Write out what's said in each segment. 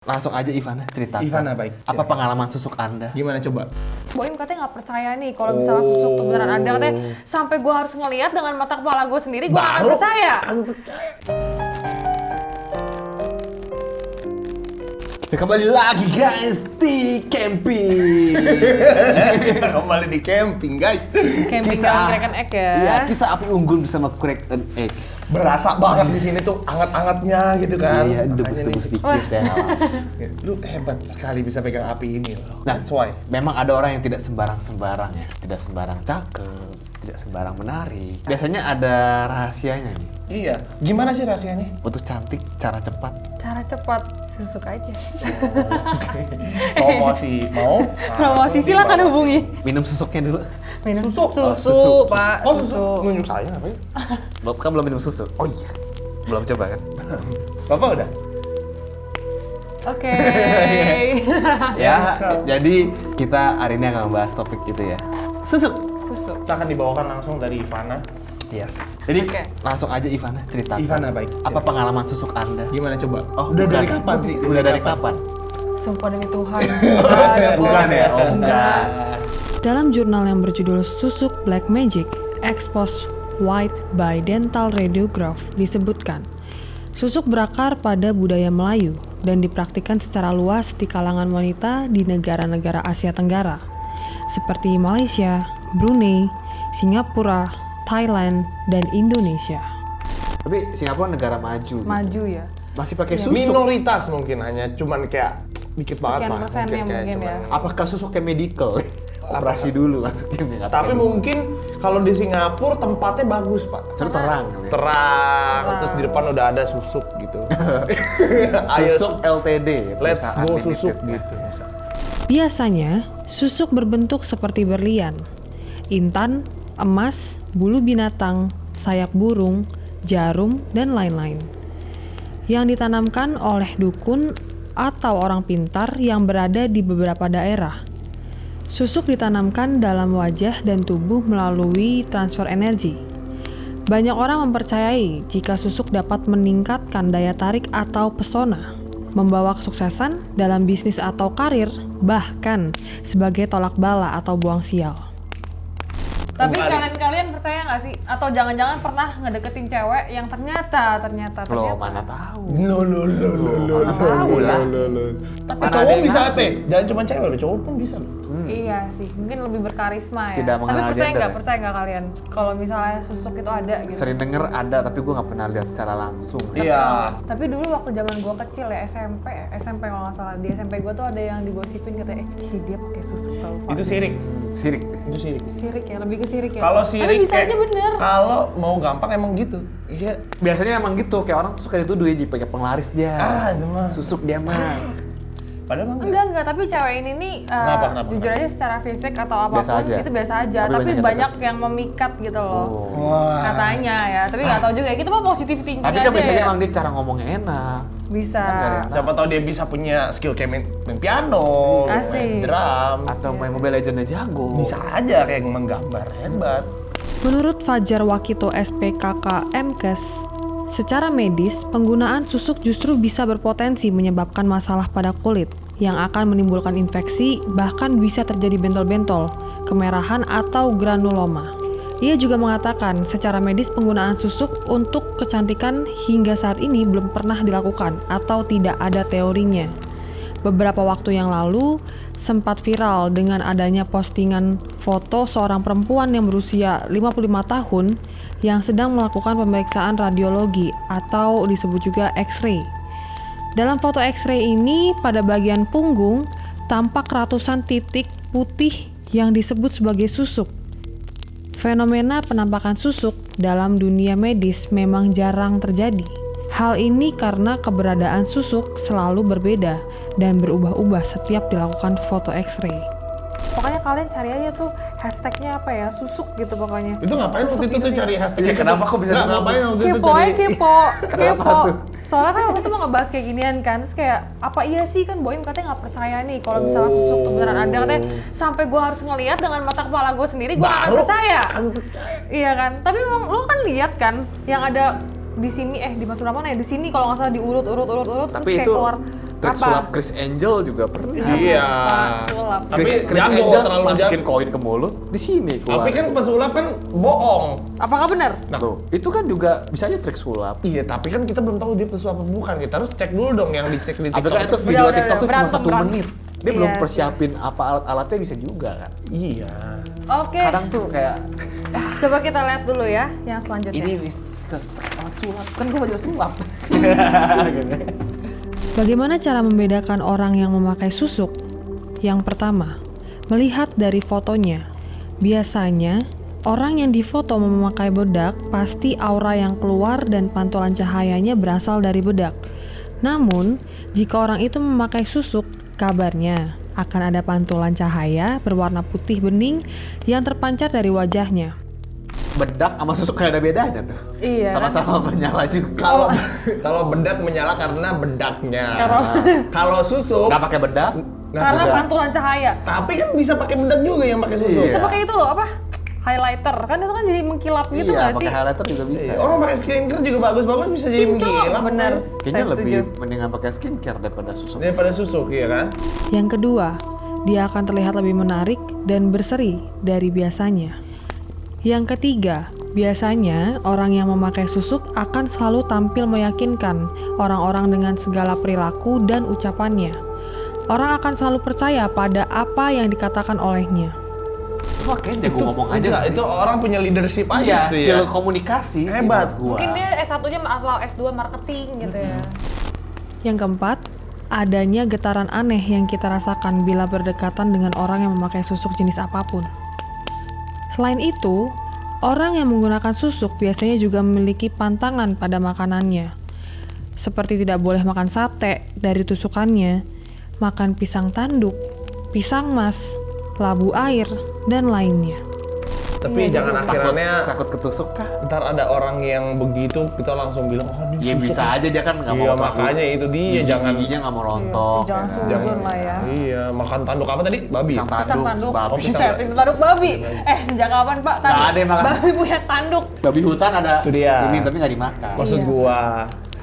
Langsung aja Ivana ceritakan. Ivana, baik. Apa pengalaman susuk Anda? Gimana coba? Boim katanya nggak percaya nih kalau misalnya susuk tuh beneran ada, katanya sampai gue harus ngeliat dengan mata kepala gue sendiri, gue nggak percaya. Kita kembali lagi guys di camping. Kembali di camping guys. Camping dalam Kraken Egg ya. Iya, kisah api unggun bersama Kraken Egg. Berasa banget di sini tuh anget-angetnya gitu kan. Iya, Makanya debus-debus nih, dikit ya. Lu hebat sekali bisa pegang api ini loh. Nah, That's why. memang ada orang yang tidak sembarang-sembarang ya. Tidak sembarang cakep, tidak sembarang menarik. Biasanya ada rahasianya nih. Iya. Gimana sih rahasianya? Untuk cantik, cara cepat. Cara cepat, susuk aja. Promosi mau? Promosi silakan hubungi. Minum susuknya dulu. Minum Susu? susu, Pak. Oh susu. Minum saya ngapain? Kan belum minum susu. Oh iya. Belum coba kan? Bapak udah? Oke. Ya, jadi kita hari ini akan membahas topik itu ya. Susuk. Susuk. Kita akan dibawakan langsung dari Ivana. Yes. Jadi Oke. langsung aja Ivana ceritakan. Ivana, baik. Apa pengalaman susuk Anda? Gimana coba? Oh, udah bukan. dari kapan sih? Udah dari kapan? Sumpah demi Tuhan. Nggak ada, Bukan Boim. ya? Oh, Enggak. Dalam jurnal yang berjudul Susuk Black Magic, Exposed White by Dental Radiograph disebutkan, susuk berakar pada budaya Melayu dan dipraktikkan secara luas di kalangan wanita di negara-negara Asia Tenggara, seperti Malaysia, Brunei, Singapura, Thailand, dan Indonesia. Tapi Singapura negara maju. Maju ya. Masih pakai Iya. susuk. minoritas mungkin hanya cuman kayak dikit banget Sekian lah. persennya kayak mungkin cuman- ya. Apakah susuk kayak medical? Operasi dulu masukin ya. Tapi mungkin kalau di Singapura tempatnya bagus pak. Seru terang. kali ya. Terang, terus di depan udah ada susuk gitu. Ayo Susuk LTD. let's perusahaan go limited. susuk gitu. Biasanya, susuk berbentuk seperti berlian, intan, emas, bulu binatang, sayap burung, jarum, dan lain-lain. Yang ditanamkan oleh dukun atau orang pintar yang berada di beberapa daerah. Susuk ditanamkan dalam wajah dan tubuh melalui transfer energi. Banyak orang mempercayai jika susuk dapat meningkatkan daya tarik atau pesona, membawa kesuksesan dalam bisnis atau karir, bahkan sebagai tolak bala atau buang sial. Tapi kalian percaya nggak sih? Atau jangan-jangan pernah ngedeketin cewek yang ternyata Loh, mana tahu. Lo. Tahu lah. Tapi Mana ada Cowok yang bisa ngaku. apa? Jangan cuma cewek loh, cowok pun bisa loh. Iya sih, mungkin lebih berkarisma ya. Tidak Tapi mengenal percaya gender nggak? ya? Percaya nggak kalian? Kalau misalnya susuk itu ada gitu. Sering denger ada, tapi gue nggak pernah lihat secara langsung. Iya. Tapi dulu waktu zaman gua kecil ya SMP kalau nggak salah di SMP gua tuh ada yang digosipin katanya, si dia pakai susuk tau. Itu sirik. Sirik. Itu sirik. Sirik ya, lebih ke sirik ya. Kalau Tapi sirik bisa aja bener. Kalau mau gampang emang gitu. Iya, biasanya emang gitu. Kayak orang tuh suka dituduh ya, jadi penglaris dia. Itu mah. Susuk dia mah. Padahal emang Enggak, tapi cewek ini nih Kenapa? jujur aja secara fisik atau Biasa apapun aja. itu biasa aja, Tapi tapi banyak yang banyak yang memikat gitu loh. Wah. Katanya ya, tapi nggak tahu juga ya. Kita mah positif thinking Tapi aja kan biasanya ya. emang dia cara ngomongnya enak. Bisa. Siapa tahu dia bisa punya skill kayak main piano, main Asik. drum. Atau main Mobile Legends jago. Bisa aja kayak menggambar, hebat. Menurut Fajar Wakito SPKK MKes, secara medis, penggunaan susuk justru bisa berpotensi menyebabkan masalah pada kulit yang akan menimbulkan infeksi, bahkan bisa terjadi bentol-bentol, kemerahan, atau granuloma. Ia juga mengatakan secara medis penggunaan susuk untuk kecantikan hingga saat ini belum pernah dilakukan atau tidak ada teorinya. Beberapa waktu yang lalu, sempat viral dengan adanya postingan foto seorang perempuan yang berusia 55 tahun yang sedang melakukan pemeriksaan radiologi atau disebut juga X-ray. Dalam foto X-ray ini, pada bagian punggung tampak ratusan titik putih yang disebut sebagai susuk. Fenomena penampakan susuk dalam dunia medis memang jarang terjadi. Hal ini karena keberadaan susuk selalu berbeda dan berubah-ubah setiap dilakukan foto X-ray. Pokoknya kalian cari aja tuh hashtagnya apa ya, susuk gitu pokoknya. Itu ngapain waktu itu tuh cari hashtag? Iya, kenapa kok bisa Nggak, tahu? ngapain waktu itu Kepo aja cari? kepo. Soalnya kan waktu itu mau ngebahas kayak ginian kan, terus kayak apa iya sih kan Boim katanya nggak percaya nih kalau misalnya susuk tuh beneran ada, katanya sampai gue harus ngeliat dengan mata kepala gue sendiri, gue nggak percaya. Iya kan, tapi emang lo kan lihat kan yang ada di sini di Mas mana ya, di sini kalau nggak salah diurut Tapi terus kayak itu keluar trik Apa? sulap Chris Angel juga pernah. Iya. Sulap. Tapi Chris jago, Angel terlalu masukin jago. koin ke mulut, di sini keluar. Tapi kan pesulap kan bohong. Apakah benar? Nah, tuh, itu kan juga bisa aja trik sulap. Iya, tapi kan kita belum tahu dia pesulap apa bukan. Kita harus cek dulu dong yang dicek di Tapi TikTok. kan itu video Udah, TikTok tuh cuma berantem, 1 berantem. menit. Dia Iya belum sih. persiapin apa alat-alatnya bisa juga kan. Iya. Oke. Kadang tuh kayak Coba kita lihat dulu ya yang selanjutnya. ini alat sulap, kan gue belajar sulap. Bagaimana cara membedakan orang yang memakai susuk? Yang pertama, melihat dari fotonya. Biasanya, orang yang difoto memakai bedak pasti aura yang keluar dan pantulan cahayanya berasal dari bedak. Namun, jika orang itu memakai susuk, kabarnya akan ada pantulan cahaya berwarna putih bening yang terpancar dari wajahnya. Bedak sama susuk kayak ada bedanya tuh. Iya. Sama-sama menyala juga. Kalau bedak menyala karena bedaknya. Karena- Kalau susuk, Nggak pakai bedak, Karena juga. pantulan cahaya. tapi kan bisa pakai bedak juga yang pakai susuk. Bisa Iya. pakai itu loh apa? Highlighter. Kan itu kan jadi mengkilap gitu iya, nggak pakai sih? highlighter juga bisa. Iya, orang pakai skincare juga bagus-bagus bisa jadi mengkilap. Bener. Kayaknya Saya lebih setuju. mendingan pakai skincare daripada susuk. Daripada susuk, iya kan? Yang kedua, dia akan terlihat lebih menarik dan berseri dari biasanya. Yang ketiga, biasanya orang yang memakai susuk akan selalu tampil meyakinkan orang-orang dengan segala perilaku dan ucapannya. Orang akan selalu percaya pada apa yang dikatakan olehnya. Wah, kayaknya jago ngomong aja. Enggak, nggak sih? itu orang punya leadership aja Iya, gitu skill ya. komunikasi. Hebat. menurut gua. Mungkin dia S1-nya atau S2 marketing gitu ya. Yang keempat, adanya getaran aneh yang kita rasakan bila berdekatan dengan orang yang memakai susuk jenis apapun. Selain itu, orang yang menggunakan susuk biasanya juga memiliki pantangan pada makanannya. Seperti tidak boleh makan sate dari tusukannya, makan pisang tanduk, pisang mas, labu air, dan lainnya. Tapi Iya, jangan akhirannya takut ketusuk kah? ntar ada orang yang begitu kita langsung bilang oh ini Ya susuk bisa nih." aja dia kan nggak Iya, mau makanya itu dia, jangan- giginya nggak mau rontok. Jangan ya kan? suzon lah ya. Iya, makan tanduk apa tadi? Babi. Pisang Pisang tanduk. babi. pisang. Pisang tanduk babi. Sejak kapan Pak? Nggak ada yang makan. Babi punya tanduk. Babi hutan ada Itu dia. ini tapi nggak dimakan. Maksud Iya. gua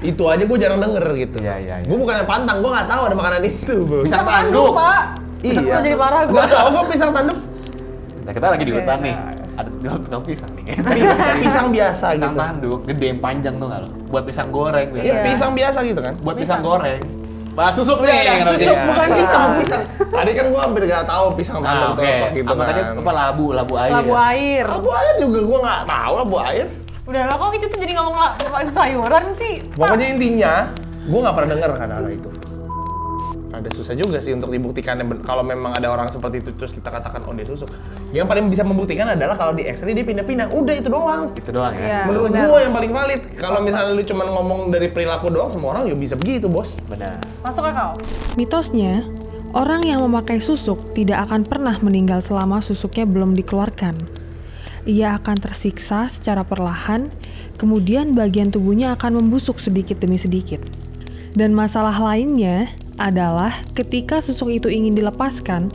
itu aja gua jarang denger gitu. Iya, iya, iya. Gua bukannya pantang, gua nggak tahu ada makanan itu, Bos. Pisang Pisang tanduk. Pak. Iya. Kok jadi marah gua. Gua tahu kok pisang tanduk. Nah, kita lagi di Oke. hutan nih. Ada daun pisang nih. Pisang biasa Pisang gitu. tanduk, gede yang panjang tuh nggak lo? Buat pisang goreng Iya, biasanya. pisang biasa gitu kan. Buat Pisang. pisang goreng. Bahas susuk Udah, nih. udah, kata susuk, dia. bukan Pisang, pisang. pisang. Tadi kan gua hampir nggak tahu pisang Nah, tanduk oke. cocok gitu Apa tadi kan. apa labu air. Labu air. Labu air juga gua nggak tahu labu air. Udah lah kok itu tuh jadi ngomong sayuran sih. Pak. Pokoknya intinya, gua nggak pernah dengar kata-kata itu. Ada susah juga sih untuk dibuktikan kalau memang ada orang seperti itu terus kita katakan oh dia susuk. Yang paling bisa membuktikan adalah kalau di X-ray dia pindah-pindah. Udah itu doang. Itu doang Iya. ya. Menurut benar. gua yang paling valid. Kalau misalnya lu cuma ngomong dari perilaku doang, semua orang juga bisa begitu, Bos. Benar. Masuk akal. Mitosnya, orang yang memakai susuk tidak akan pernah meninggal selama susuknya belum dikeluarkan. Ia akan tersiksa secara perlahan, kemudian bagian tubuhnya akan membusuk sedikit demi sedikit. Dan masalah lainnya adalah ketika susuk itu ingin dilepaskan,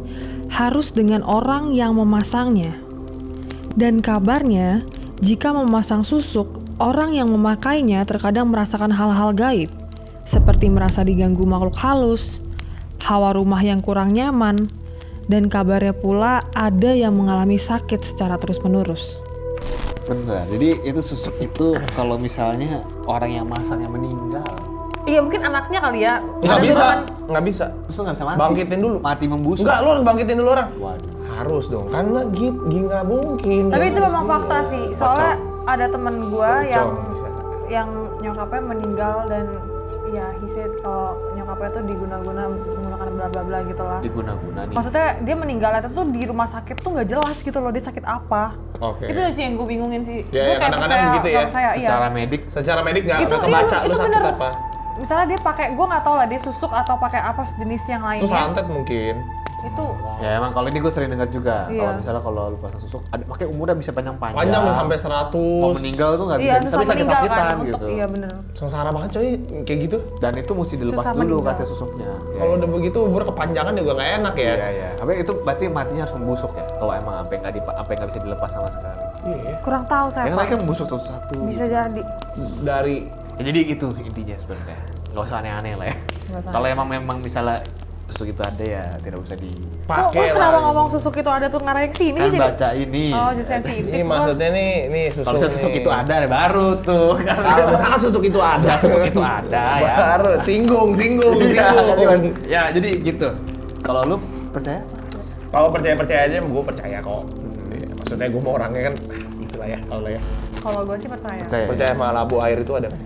harus dengan orang yang memasangnya. Dan kabarnya, jika memasang susuk, orang yang memakainya terkadang merasakan hal-hal gaib, seperti merasa diganggu makhluk halus, hawa rumah yang kurang nyaman, dan kabarnya pula ada yang mengalami sakit secara terus-menerus. Benar. Jadi itu susuk itu kalau misalnya orang yang masangnya meninggal, Iya mungkin anaknya kali ya. Nggak Ada bisa, kan- nggak bisa. terus nggak bisa mati. Bangkitin dulu. Mati membusuk. Enggak, lu harus bangkitin dulu orang. Waduh. Harus dong, karena nggak mungkin. Tapi dia itu memang harus fakta dia. sih. Soalnya ada temen gua yang Pocong, yang nyokapnya meninggal dan ya he said kalau nyokapnya tuh diguna-guna menggunakan bla bla bla gitu lah. Diguna-guna nih. Maksudnya dia meninggal itu tuh di rumah sakit tuh nggak jelas gitu loh dia sakit apa. Oke. Itu sih yang gue bingungin sih. Ya, Gua ya, kadang-kadang begitu ya. Percaya, iya. Secara medik Secara medik nggak Itu kebaca iya, lu itu sakit bener. apa. Misalnya dia pakai, gue nggak tahu lah dia susuk atau pakai apa sejenis yang Itu lainnya. santet mungkin. Itu ya emang kalau ini gue sering dengar juga. Iya. Kalau misalnya kalau lu pasang susuk, ada pakai umurnya bisa panjang-panjang. Panjang bisa sampai 100. Mau meninggal tuh nggak bisa, iya tapi susah meninggal sakit-sakitan kan gitu. untuk iya bener. Sengsara banget coy, kayak gitu. Dan itu mesti dilepas Susah dulu meninggal. katanya susuknya. Kalau udah begitu umur kepanjangan juga nggak enak ya. Iya, iya. Tapi itu berarti matinya harus membusuk ya. Kalau emang sampai nggak bisa dilepas sama sekali. Iya. Kurang tahu Ya saya kan Pak. tadi kan membusuk satu-satu. Bisa jadi. Dari Ya, jadi itu intinya sebenarnya. Nggak usah aneh-aneh lah ya. Kalau emang misalnya susuk itu ada ya tidak usah di Pakai kenapa lah. ngomong susuk itu ada tuh ngarah ke sini kan jadi- baca ini. Oh, jadi sensitif. Ini maksudnya nih susu. Kalau misalnya susuk itu ada baru tuh. Kalau susuk itu ada. Susuk itu ada ya. Baru singgung. Ya, jadi gitu. Kalau lu percaya? Kalau percaya aja, gue percaya kok. Iya, maksudnya gue mau orangnya kan, itulah ya, kalau lah ya. Kalau gue sih percaya. Percaya sama labu air itu ada nggak?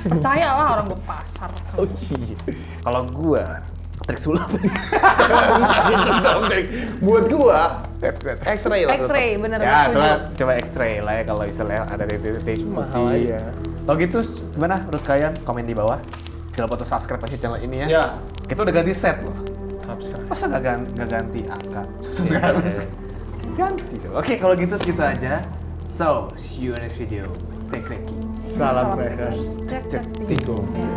Percaya lah orang gue pasar. Oh iya. Kalau gua trik sulap. Masih dong, Trik. Buat gua, X-ray lah. X-ray, bener Ya, setuju. coba X-ray lah ya kalau misalnya ada titik-titik Mahal putih. aja. Kalau gitu gimana menurut kalian? Komen di bawah. Jangan lupa untuk subscribe aja channel ini ya. Ya. Kita udah ganti set loh. Subscribe. Masa nggak ganti angka subscribers? Ganti dong. Oke, kalau gitu segitu aja. So, see you in next video. Stay cranky. Salam crackers. Cek, cek. Tigo. Ya.